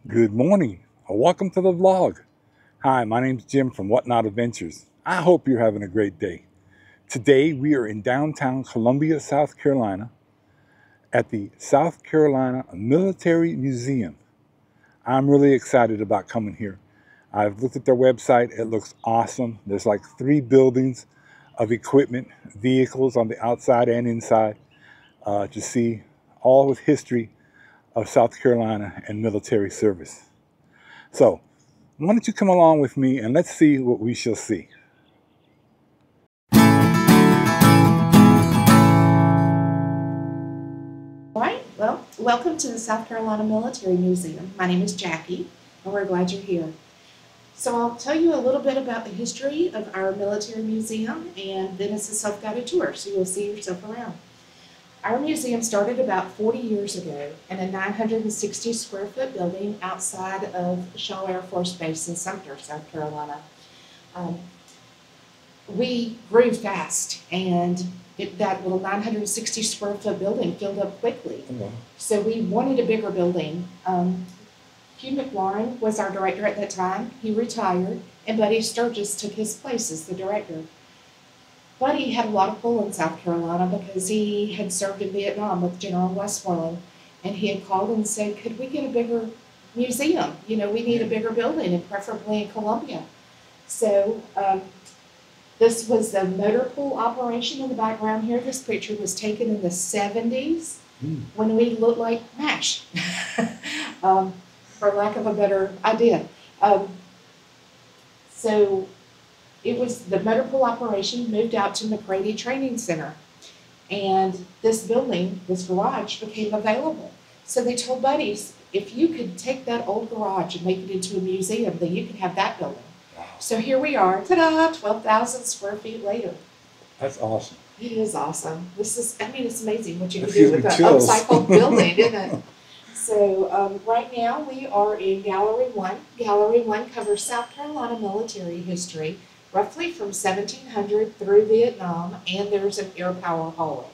Good morning, or welcome to the vlog. Hi, my name's Jim from Whatnot Adventures. I hope you're having a great day. Today we are in downtown Columbia, South Carolina at the South Carolina Military Museum. I'm really excited about coming here. I've looked at their website. It looks awesome. There's like 3 buildings of equipment, vehicles on the outside and inside to see all with history of South Carolina and military service. So, why don't you come along with me and let's see what we shall see. All right, well, welcome to the South Carolina Military Museum. My name is Jackie, and we're glad you're here. So I'll tell you a little bit about the history of our military museum, and then it's a self-guided tour, so you'll see yourself around. Our museum started about 40 years ago in a 960 square foot building outside of Shaw Air Force Base in Sumter, South Carolina. Um, we grew fast, and that little 960 square foot building filled up quickly. So we wanted a bigger building. Hugh McLaurin was our director at that time. He retired, and Buddy Sturgis took his place as the director. Buddy had a lot of pull in South Carolina because he had served in Vietnam with General Westmoreland, and he had called and said, could we get a bigger museum? You know, we need a bigger building, and preferably in Columbia. So this was a motor pool operation in the background here. This picture was taken in the 70s when we looked like MASH, for lack of a better idea. So it was the motor pool operation moved out to McCready Training Center. And this building, this garage, became available. So they told buddies, if you could take that old garage and make it into a museum, then you could have that building. So here we are, ta-da, 12,000 square feet later. That's awesome. It is awesome. It's amazing what you can do with an upcycled building, isn't it? So right now we are in Gallery 1. Gallery 1 covers South Carolina military history, roughly from 1700 through Vietnam, and there's an air power hallway.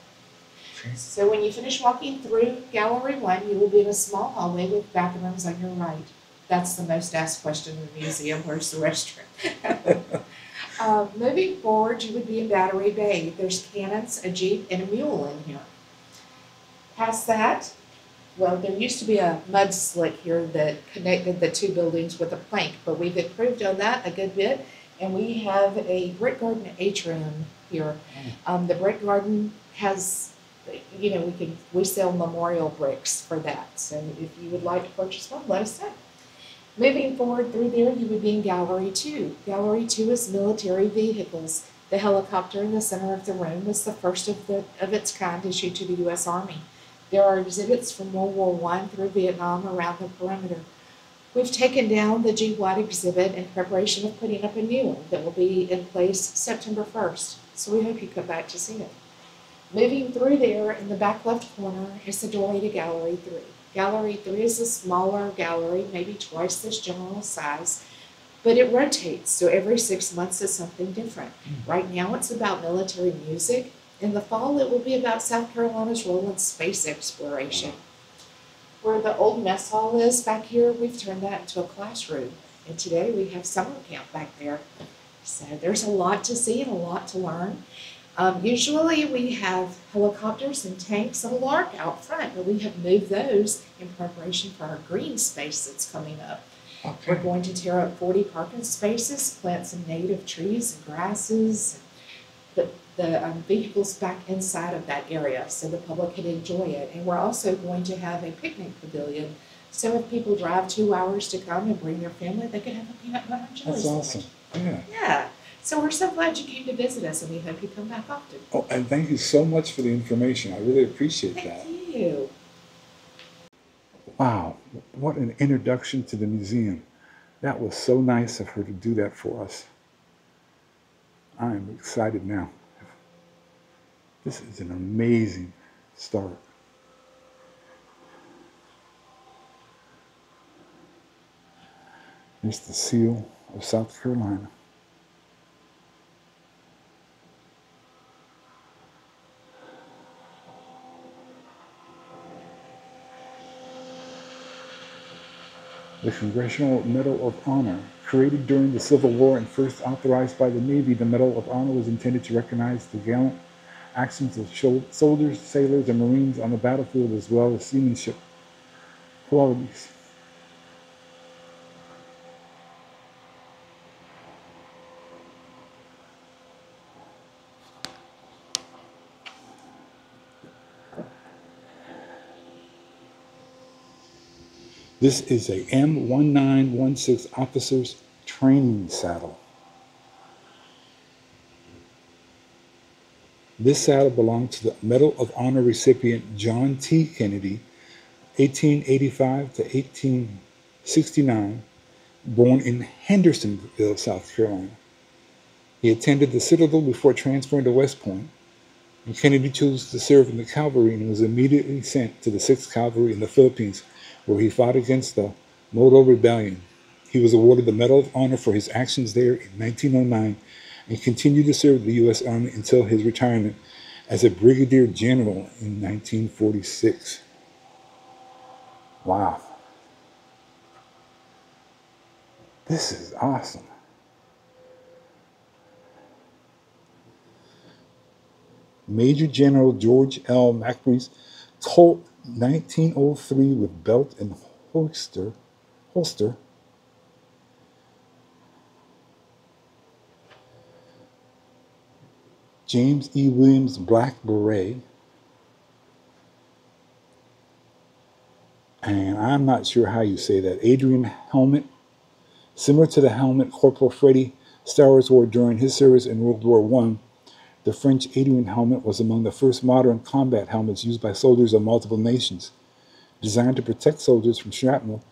Okay. So when you finish walking through Gallery 1, you will be in a small hallway with bathrooms on your right. That's the most asked question in the museum, where's the restroom? Moving forward, you would be in Battery Bay. There's cannons, a jeep, and a mule in here. Past that, well, there used to be a mud slick here that connected the 2 buildings with a plank, but we've improved on that a good bit, and we have a brick garden atrium here. The brick garden has, you know, we sell memorial bricks for that, so if you would like to purchase one, let us know. Moving forward through there, you would be in Gallery 2. Gallery 2 is military vehicles. The helicopter in the center of the room was the first of its kind issued to the U.S. Army. There are exhibits from World War I through Vietnam around the perimeter. We've taken down the G. Watt exhibit in preparation of putting up a new one that will be in place September 1st. So we hope you come back to see it. Moving through there, in the back left corner is the doorway to Gallery 3. Gallery 3 is a smaller gallery, maybe twice this general size, but it rotates, so every 6 months is something different. Right now it's about military music. In the fall it will be about South Carolina's role in space exploration. Where the old mess hall is back here, we've turned that into a classroom, and today we have summer camp back there. So there's a lot to see and a lot to learn. Usually we have helicopters and tanks and a lark out front, but we have moved those in preparation for our green space that's coming up. Okay. We're going to tear up 40 parking spaces, plant some native trees and grasses, put the vehicles back inside of that area so the public can enjoy it. And we're also going to have a picnic pavilion, so if people drive 2 hours to come and bring their family, they can have a peanut butter and jelly sandwich. That's awesome. Yeah. So we're so glad you came to visit us, and we hope you come back often. Oh, and thank you so much for the information. I really appreciate that. Thank you. Wow, what an introduction to the museum. That was so nice of her to do that for us. I am excited now. This is an amazing start. Here's the seal of South Carolina. The Congressional Medal of Honor. Created during the Civil War and first authorized by the Navy, the Medal of Honor was intended to recognize the gallant actions of soldiers, sailors, and Marines on the battlefield, as well as seamanship qualities. This is a M1916 officer's training saddle. This saddle belonged to the Medal of Honor recipient John T. Kennedy, 1885 to 1869, born in Hendersonville, South Carolina. He attended the Citadel before transferring to West Point, and Kennedy chose to serve in the cavalry and was immediately sent to the 6th Cavalry in the Philippines, where he fought against the Modo Rebellion. He was awarded the Medal of Honor for his actions there in 1909 and continued to serve the U.S. Army until his retirement as a brigadier general in 1946. Wow. This is awesome. Major General George L. McRee's Colt 1903 with belt and holster. James E. Williams Black Beret. And I'm not sure how you say that. Adrian helmet, similar to the helmet Corporal Freddie Stowers wore during his service in World War I. The French Adrian helmet was among the first modern combat helmets used by soldiers of multiple nations. Designed to protect soldiers from shrapnel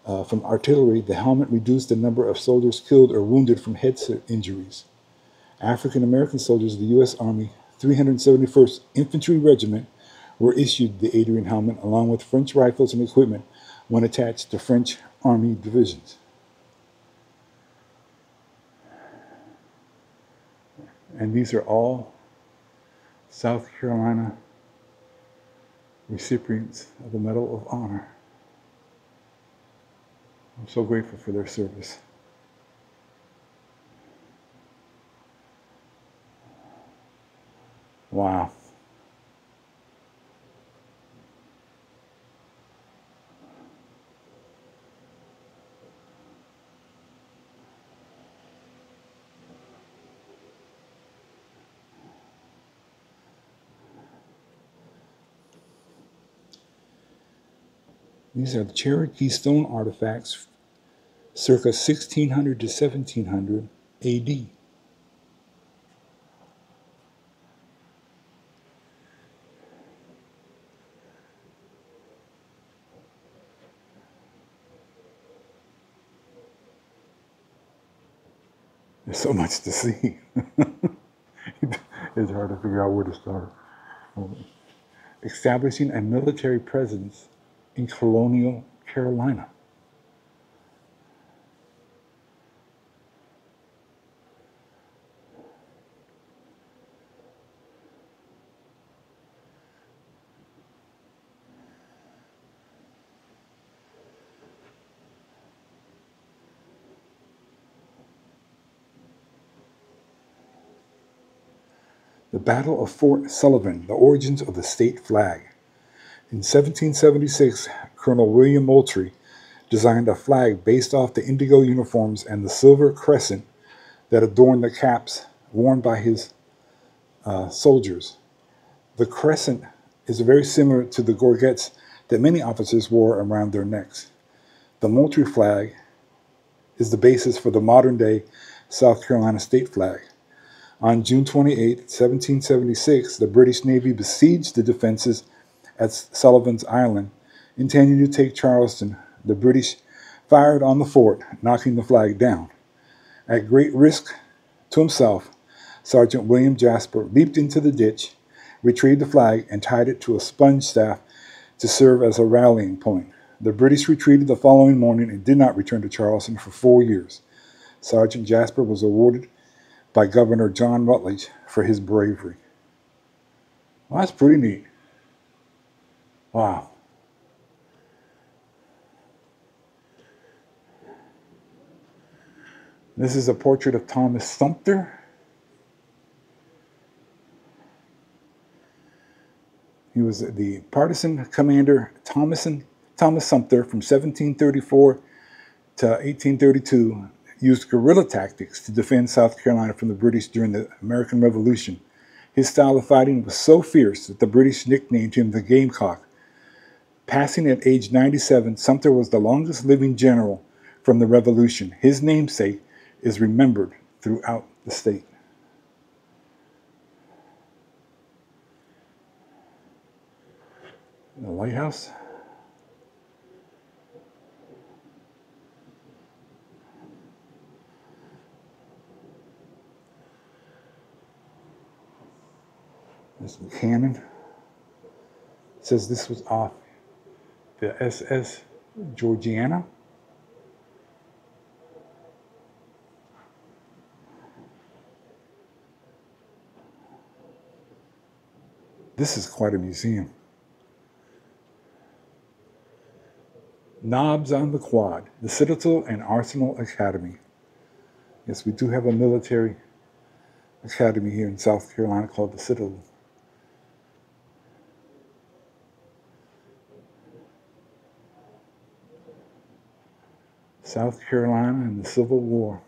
from artillery, the helmet reduced the number of soldiers killed or wounded from head injuries. African American soldiers of the U.S. Army 371st Infantry Regiment were issued the Adrian helmet along with French rifles and equipment when attached to French Army divisions. And these are all South Carolina recipients of the Medal of Honor. I'm so grateful for their service. Wow. These are the Cherokee stone artifacts circa 1600 to 1700 AD. There's so much to see. It's hard to figure out where to start. Establishing a military presence in colonial Carolina. The Battle of Fort Sullivan, the origins of the state flag. In 1776, Colonel William Moultrie designed a flag based off the indigo uniforms and the silver crescent that adorned the caps worn by his soldiers. The crescent is very similar to the gorgets that many officers wore around their necks. The Moultrie flag is the basis for the modern-day South Carolina state flag. On June 28, 1776, the British Navy besieged the defenses at Sullivan's Island, intending to take Charleston. The British fired on the fort, knocking the flag down. At great risk to himself, Sergeant William Jasper leaped into the ditch, retrieved the flag, and tied it to a sponge staff to serve as a rallying point. The British retreated the following morning and did not return to Charleston for 4 years. Sergeant Jasper was awarded by Governor John Rutledge for his bravery. Well, that's pretty neat. Wow. This is a portrait of Thomas Sumter. He was the partisan commander Thomas Sumter from 1734 to 1832, used guerrilla tactics to defend South Carolina from the British during the American Revolution. His style of fighting was so fierce that the British nicknamed him the Gamecock. Passing at age 97, Sumter was the longest living general from the Revolution. His namesake is remembered throughout the state. The lighthouse. There's some cannon. It says this was off the SS Georgiana. This is quite a museum. Knobs on the Quad, the Citadel and Arsenal Academy. Yes, we do have a military academy here in South Carolina called the Citadel. South Carolina and the Civil War.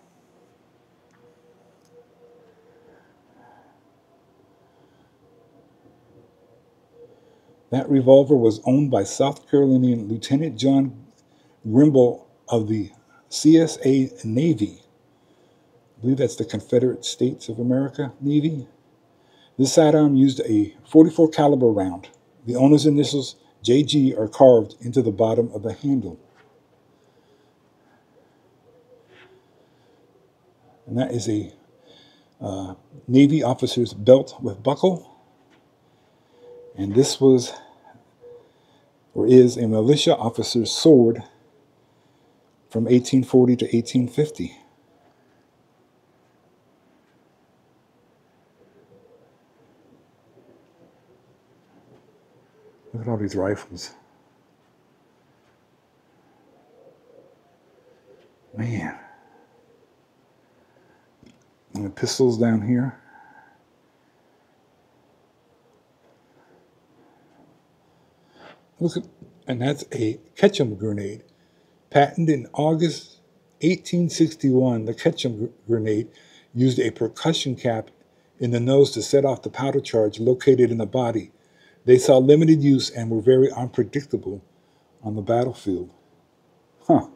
That revolver was owned by South Carolinian Lieutenant John Grimble of the CSA Navy. I believe that's the Confederate States of America Navy. This sidearm used a .44 caliber round. The owner's initials, JG, are carved into the bottom of the handle. And that is a Navy officer's belt with buckle. And this was, or is, a militia officer's sword from 1840 to 1850. Look at all these rifles. Man. And the pistols down here. Look at, and that's a Ketchum grenade. Patented in August 1861, the Ketchum grenade used a percussion cap in the nose to set off the powder charge located in the body. They saw limited use and were very unpredictable on the battlefield. Huh.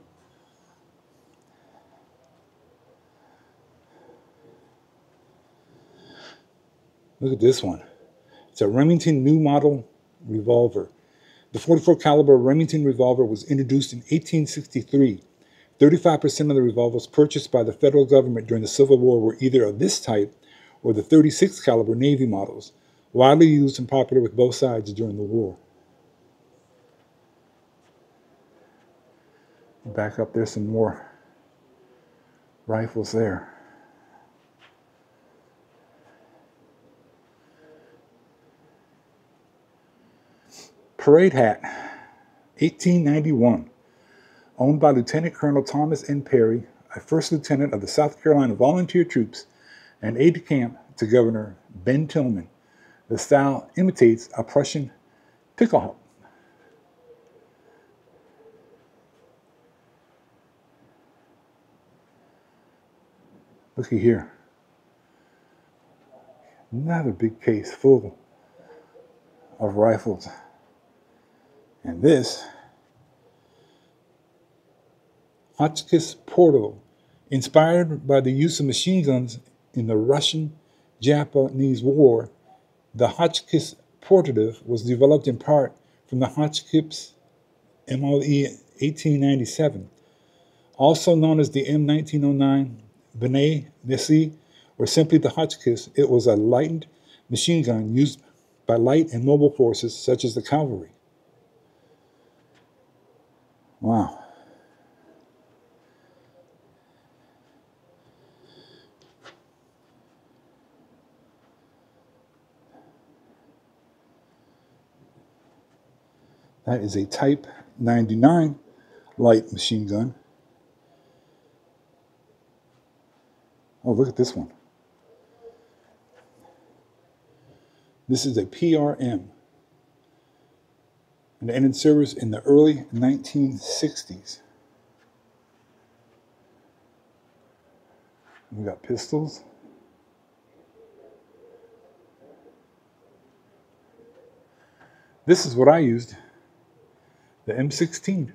Look at this one. It's a Remington new model revolver. The .44 caliber Remington revolver was introduced in 1863. 35% of the revolvers purchased by the federal government during the Civil War were either of this type or the .36 caliber Navy models, widely used and popular with both sides during the war. Back up, there's some more rifles there. Parade hat, 1891. Owned by Lieutenant Colonel Thomas N. Perry, a first lieutenant of the South Carolina Volunteer Troops and aide-de-camp to Governor Ben Tillman. The style imitates a Prussian pickelhaube. Looky here. Another big case full of rifles. And this, Hotchkiss Portable, inspired by the use of machine guns in the Russian-Japanese War, the Hotchkiss Portative was developed in part from the Hotchkiss MOE 1897, also known as the M1909 B'nai Messi, or simply the Hotchkiss. It was a lightened machine gun used by light and mobile forces such as the cavalry. Wow. That is a Type 99 light machine gun. Oh, look at this one. This is a PRM, and it entered service in the early 1960s. We got pistols. This is what I used, the M16.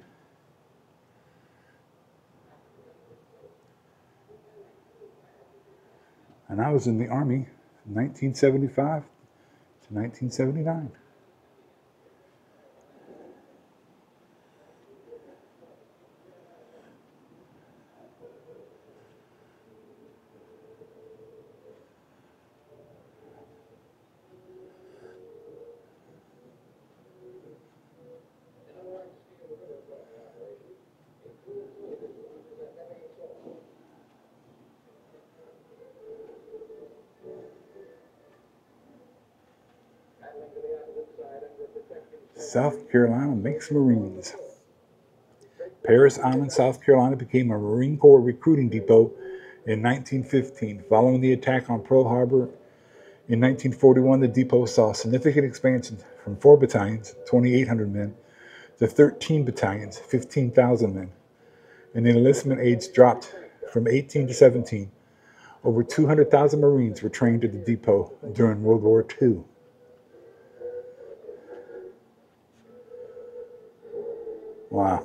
And I was in the Army from 1975 to 1979. South Carolina makes Marines. Parris Island, South Carolina became a Marine Corps recruiting depot in 1915. Following the attack on Pearl Harbor in 1941, the depot saw significant expansion from 4 battalions, 2,800 men, to 13 battalions, 15,000 men. And the enlistment age dropped from 18 to 17. Over 200,000 Marines were trained at the depot during World War II. Wow.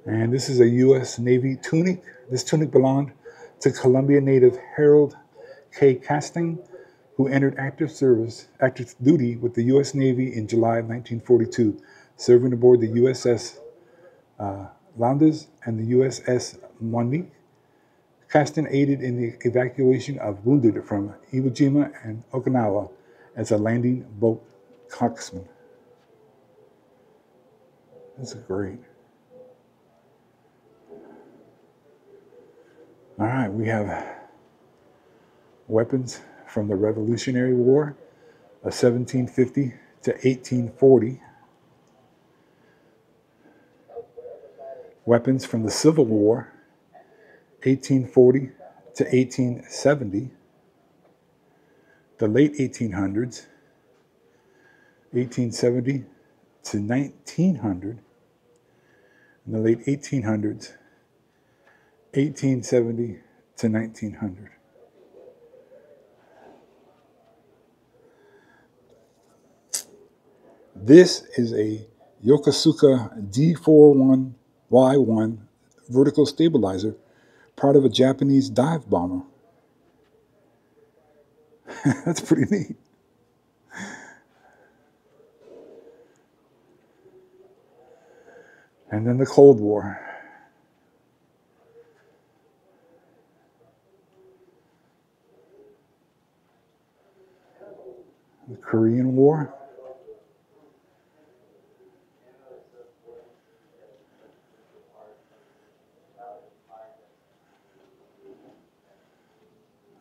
And this is a U.S. Navy tunic. This tunic belonged to Columbia native Harold K. Castine, who entered active duty with the U.S. Navy in July of 1942, serving aboard the USS Lowndes and the USS Monique. Castine aided in the evacuation of wounded from Iwo Jima and Okinawa as a landing boat coxswain. That's great. All right, we have weapons from the Revolutionary War of 1750 to 1840. Weapons from the Civil War, 1840 to 1870. The late 1800s, 1870 to 1900. In the late 1800s, 1870 to 1900. This is a Yokosuka D41Y1 vertical stabilizer, part of a Japanese dive bomber. That's pretty neat. And then the Cold War. The Korean War.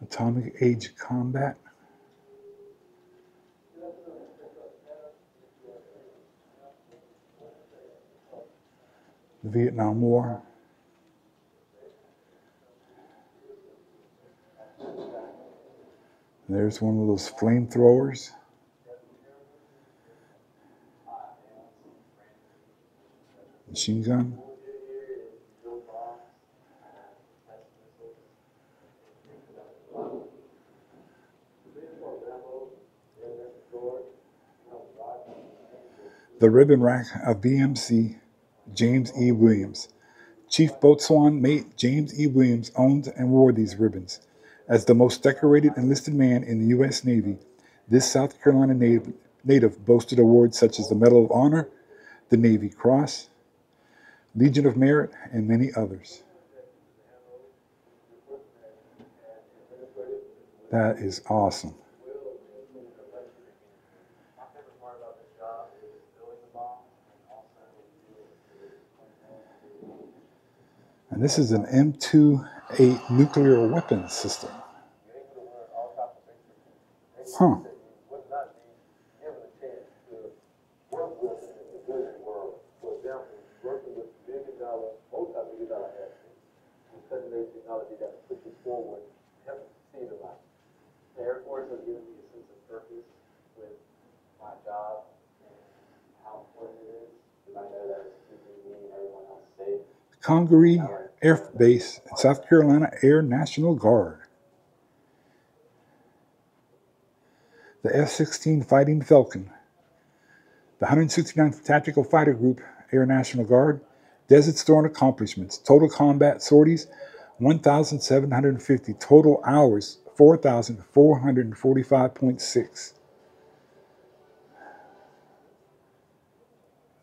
Atomic Age Combat. The Vietnam War. There's one of those flamethrowers. Machine gun. The ribbon rack of BMC James E. Williams. Chief Boatswain Mate James E. Williams owned and wore these ribbons. As the most decorated enlisted man in the U.S. Navy, this South Carolina native boasted awards such as the Medal of Honor, the Navy Cross, Legion of Merit, and many others. That is awesome. And this is an M28 nuclear weapons system. Huh. Congaree Air Base, South Carolina Air National Guard. The F-16 Fighting Falcon, the 169th Tactical Fighter Group, Air National Guard. Desert Storm accomplishments: total combat sorties 1,750, total hours 4,445.6.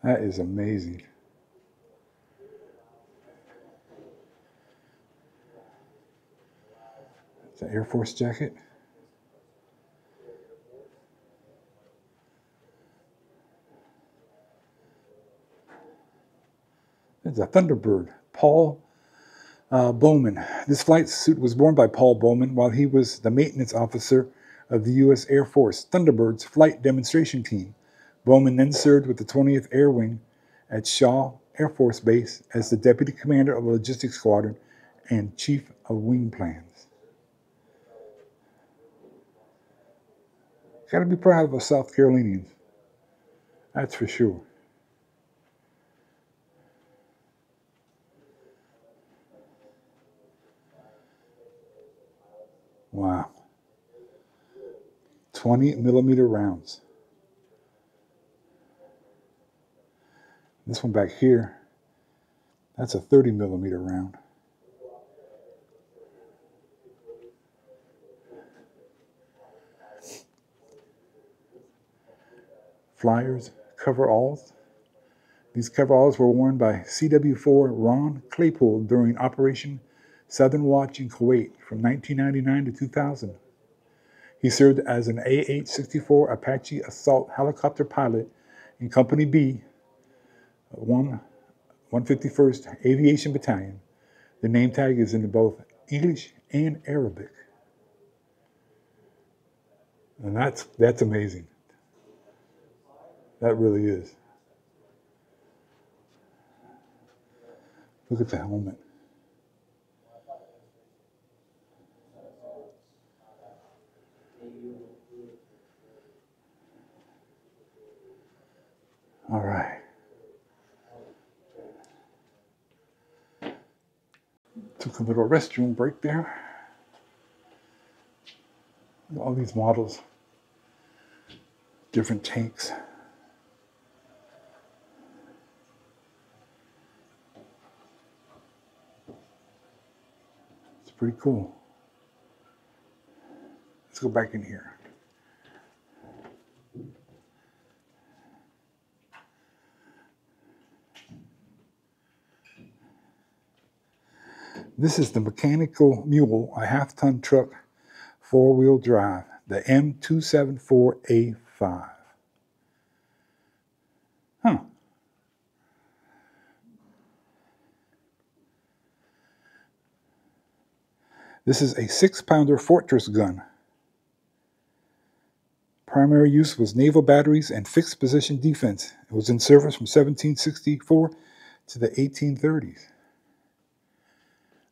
That is amazing. It's an Air Force jacket. It's a Thunderbird. Paul Bowman. This flight suit was worn by Paul Bowman while he was the maintenance officer of the U.S. Air Force Thunderbird's flight demonstration team. Bowman then served with the 20th Air Wing at Shaw Air Force Base as the deputy commander of the logistics squadron and chief of wing plans. Got to be proud of us South Carolinians. That's for sure. Wow. 20 millimeter rounds. This one back here, that's a 30 millimeter round. Flyers, coveralls. These coveralls were worn by CW4 Ron Claypool during Operation Southern Watch in Kuwait from 1999 to 2000. He served as an AH-64 Apache assault helicopter pilot in Company B, 151st Aviation Battalion. The name tag is in both English and Arabic. And that's amazing. That really is. Look at the helmet. All right. Took a little restroom break there. All these models, different tanks. It's pretty cool. Let's go back in here. This is the Mechanical Mule, a half-ton truck, four-wheel drive, the M274A5. Huh. This is a 6-pounder Fortress gun. Primary use was naval batteries and fixed position defense. It was in service from 1764 to the 1830s.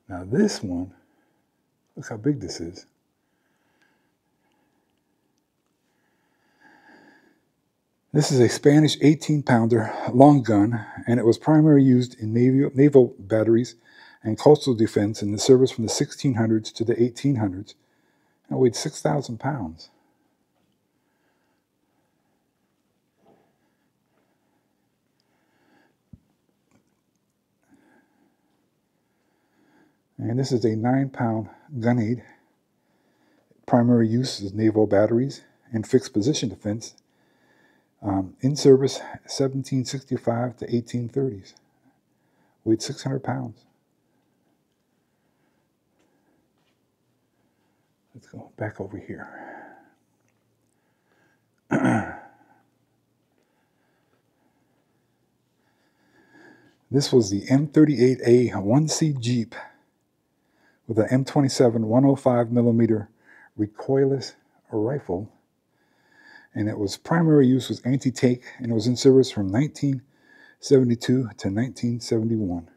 Now this one, look how big this is. This is a Spanish 18-pounder long gun, and it was primarily used in naval batteries and coastal defense in the service from the 1600s to the 1800s. It weighed 6,000 pounds. And this is a 9-pound gunade. Primary use is naval batteries and fixed position defense. In service 1765 to 1830s. Weighed 600 pounds. Let's go back over here. This was the M38A 1C Jeep with an M27 105 millimeter recoilless rifle, and it was primary use was anti-tank, and it was in service from 1972 to 1971.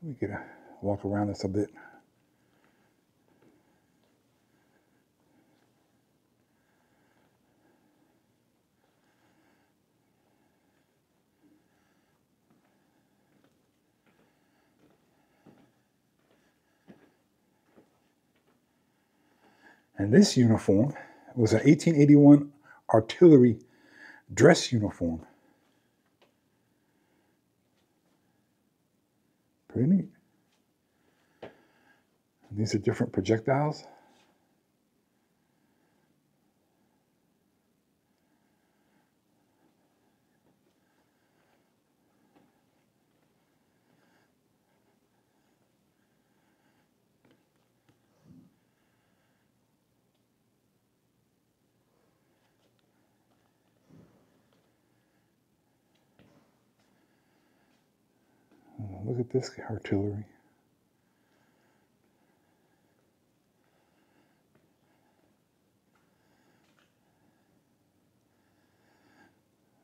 Let me get a walk around this a bit. And this uniform was an 1881 artillery dress uniform. Pretty neat. And these are different projectiles. Look at this artillery.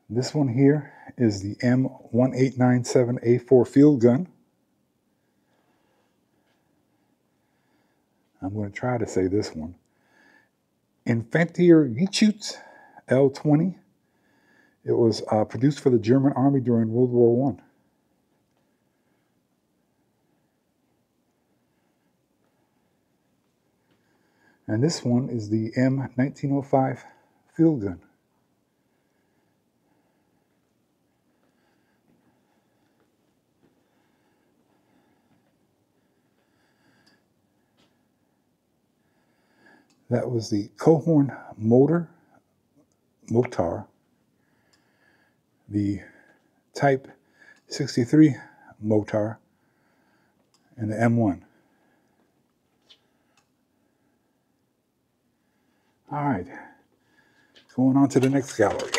This one here is the M1897A4 field gun. I'm going to try to say this one. Infanterieschütze L20. It was produced for the German Army during World War I. And this one is the M1905 field gun. That was the Cohorn Motor, the Type 63 Motor, and the M1. All right, going on to the next gallery.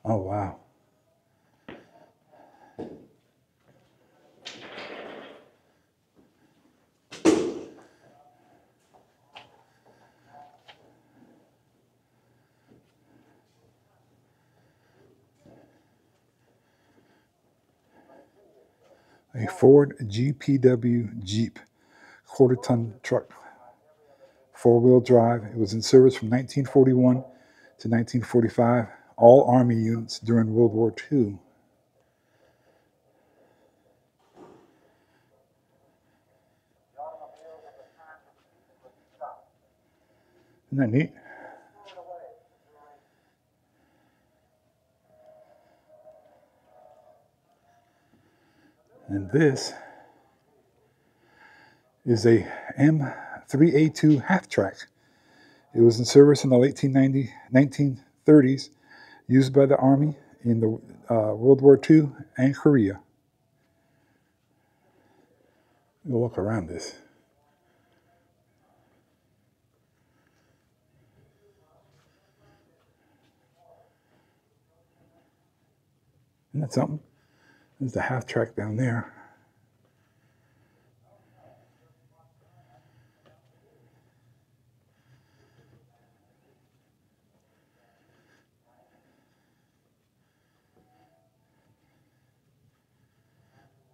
Oh, wow. A Ford GPW Jeep, quarter-ton truck, four-wheel drive. It was in service from 1941 to 1945, all Army units during World War II. Isn't that neat? And this is a M3A2 half-track. It was in service in the late 1930s, used by the Army in the World War II and Korea. We'll walk around this. Isn't that something? There's the half-track down there.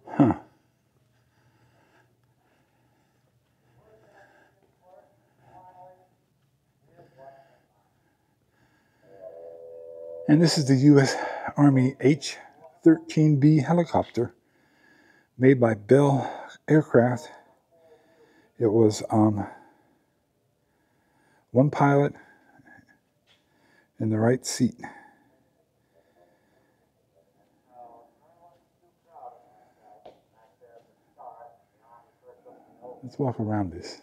Huh. And this is the U.S. Army H-13B helicopter made by Bell Aircraft. It was one pilot in the right seat. Let's walk around this.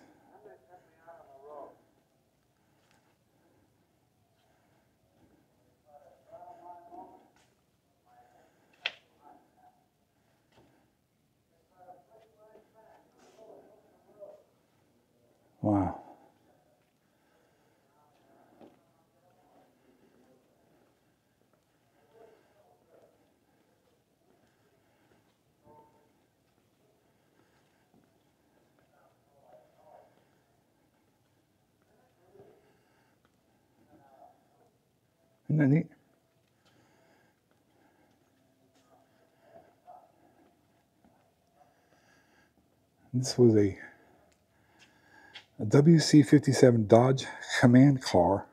Wow. Isn't that neat? This was a A WC-57 Dodge Command Car.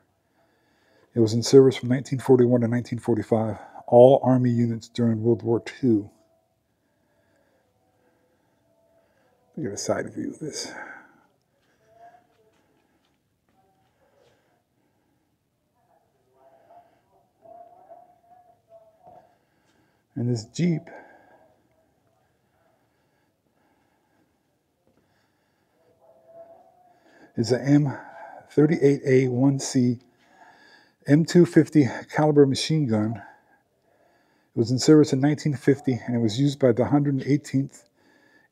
It was in service from 1941 to 1945. All Army units during World War II. Look at a side view of this. And this Jeep is a M38A1C M250 caliber machine gun. It was in service in 1950 and it was used by the 118th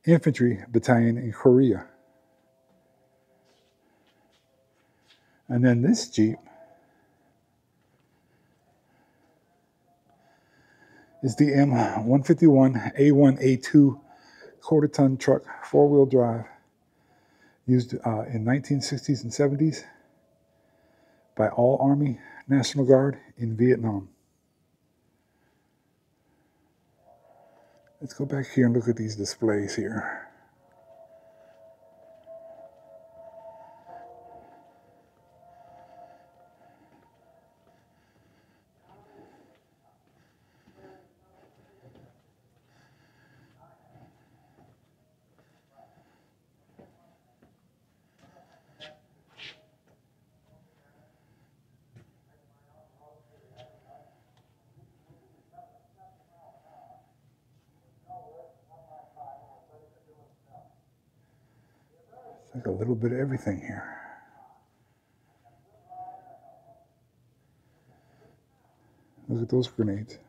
Infantry Battalion in Korea. And then this Jeep is the M151A1A2 quarter-ton truck, four-wheel drive, used in 1960s and 70s by all Army National Guard in Vietnam. Let's go back here and look at these displays here. It's like a little bit of everything here. Look at those grenades.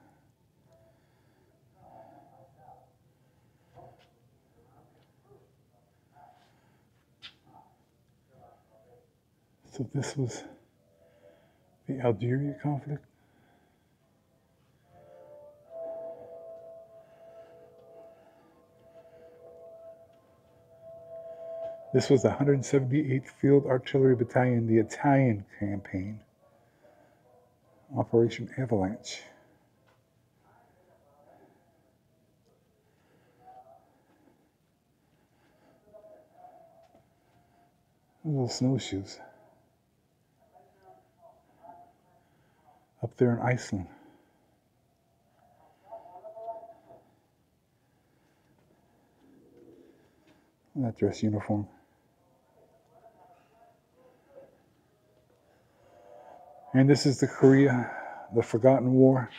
So this was the Algeria conflict. This was the 178th Field Artillery Battalion, the Italian campaign, Operation Avalanche. Little snowshoes up there in Iceland. That dress uniform. And this is the Korea, the Forgotten War.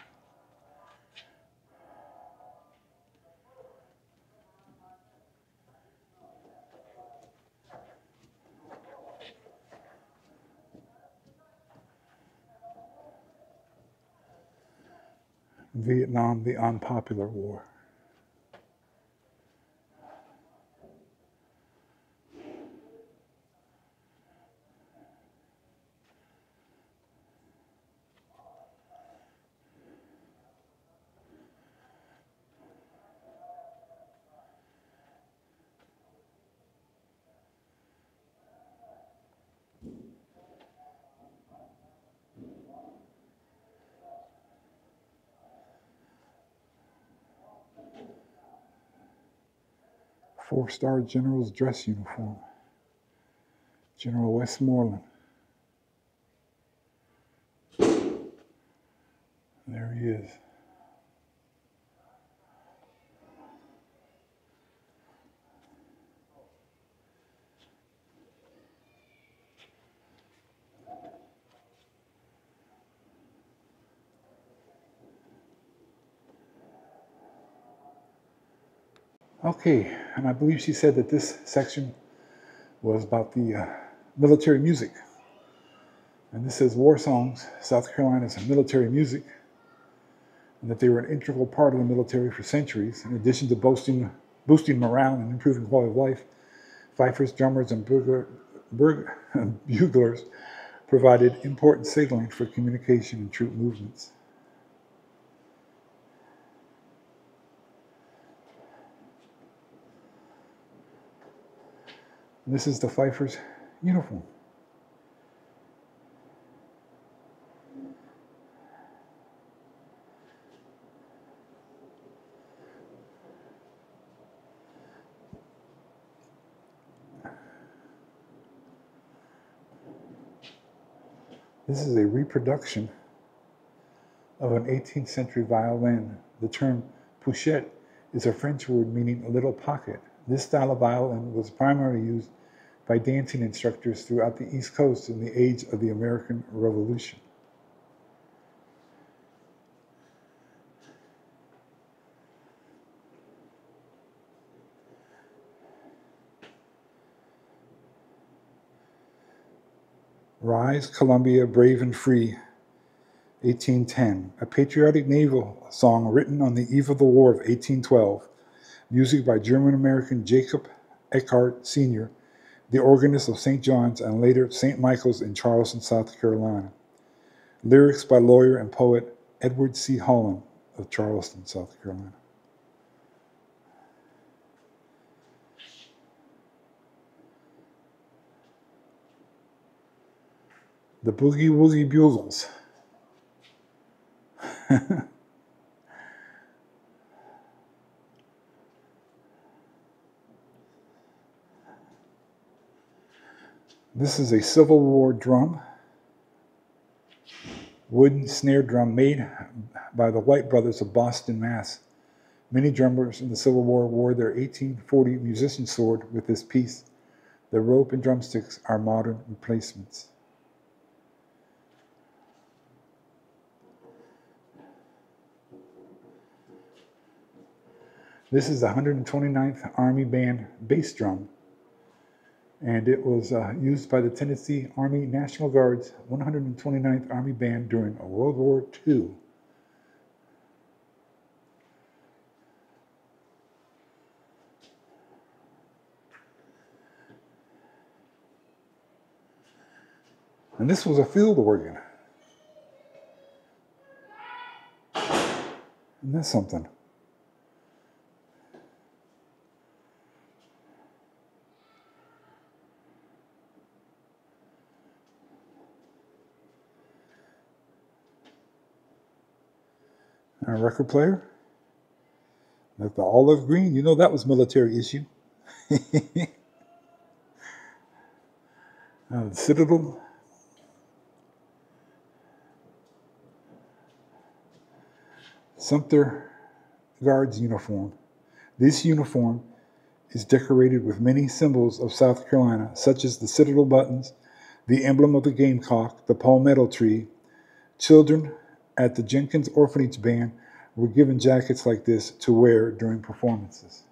Vietnam, the unpopular war. Four-star general's dress uniform. General Westmoreland. There he is. Okay, and I believe she said that this section was about the military music. And this says war songs, South Carolina's military music, and that they were an integral part of the military for centuries. In addition to boosting morale and improving quality of life, fifers, drummers, and buglers provided important signaling for communication and troop movements. And this is the fifer's uniform. This is a reproduction of an 18th century violin. The term pochette is a French word meaning little pocket. This style of violin was primarily used by dancing instructors throughout the East Coast in the age of the American Revolution. Rise, Columbia, Brave and Free, 1810, a patriotic naval song written on the eve of the War of 1812, music by German-American Jacob Eckart Sr., the organist of St. John's and later St. Michael's in Charleston, South Carolina. Lyrics by lawyer and poet Edward C. Holland of Charleston, South Carolina. The Boogie Woogie Bugles. This is a Civil War drum, wooden snare drum made by the White Brothers of Boston, Mass. Many drummers in the Civil War wore their 1840 musician sword with this piece. The rope and drumsticks are modern replacements. This is the 129th Army Band bass drum, and it was used by the Tennessee Army National Guard's 129th Army Band during World War II. And this was a field organ. Isn't that something? Our record player, like the olive green, you know that was military issue. The Citadel. Sumter Guards uniform. This uniform is decorated with many symbols of South Carolina, such as the Citadel buttons, the emblem of the gamecock, the palmetto tree. Children at the Jenkins Orphanage Band were given jackets like this to wear during performances.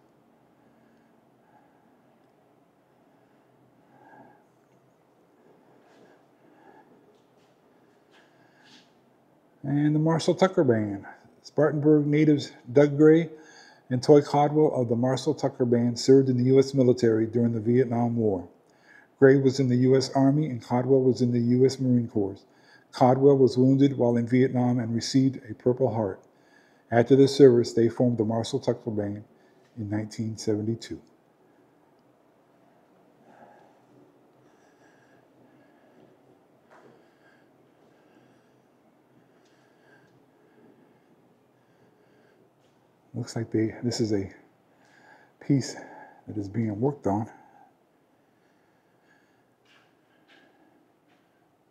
And the Marshall Tucker Band. Spartanburg natives Doug Gray and Toy Codwell of the Marshall Tucker Band served in the U.S. military during the Vietnam War. Gray was in the U.S. Army and Codwell was in the U.S. Marine Corps. Codwell was wounded while in Vietnam and received a Purple Heart. After their service, they formed the Marshall Tucker Band in 1972. Looks like this is a piece that is being worked on.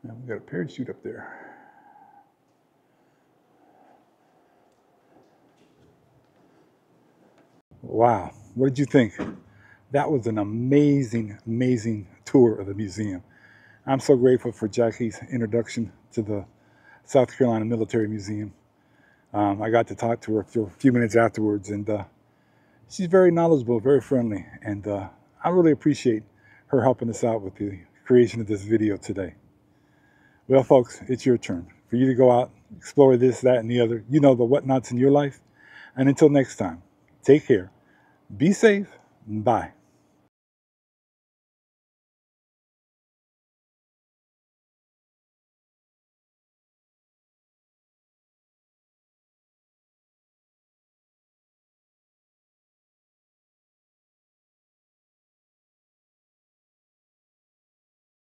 Now we've got a parachute up there. Wow, what did you think? That was an amazing, amazing tour of the museum. I'm so grateful for Jackie's introduction to the South Carolina Military Museum. I got to talk to her for a few minutes afterwards, and she's very knowledgeable, very friendly, and I really appreciate her helping us out with the creation of this video today. Well, folks, it's your turn for you to go out, explore this, that, and the other. You know the whatnots in your life. And until next time, take care, be safe, and bye.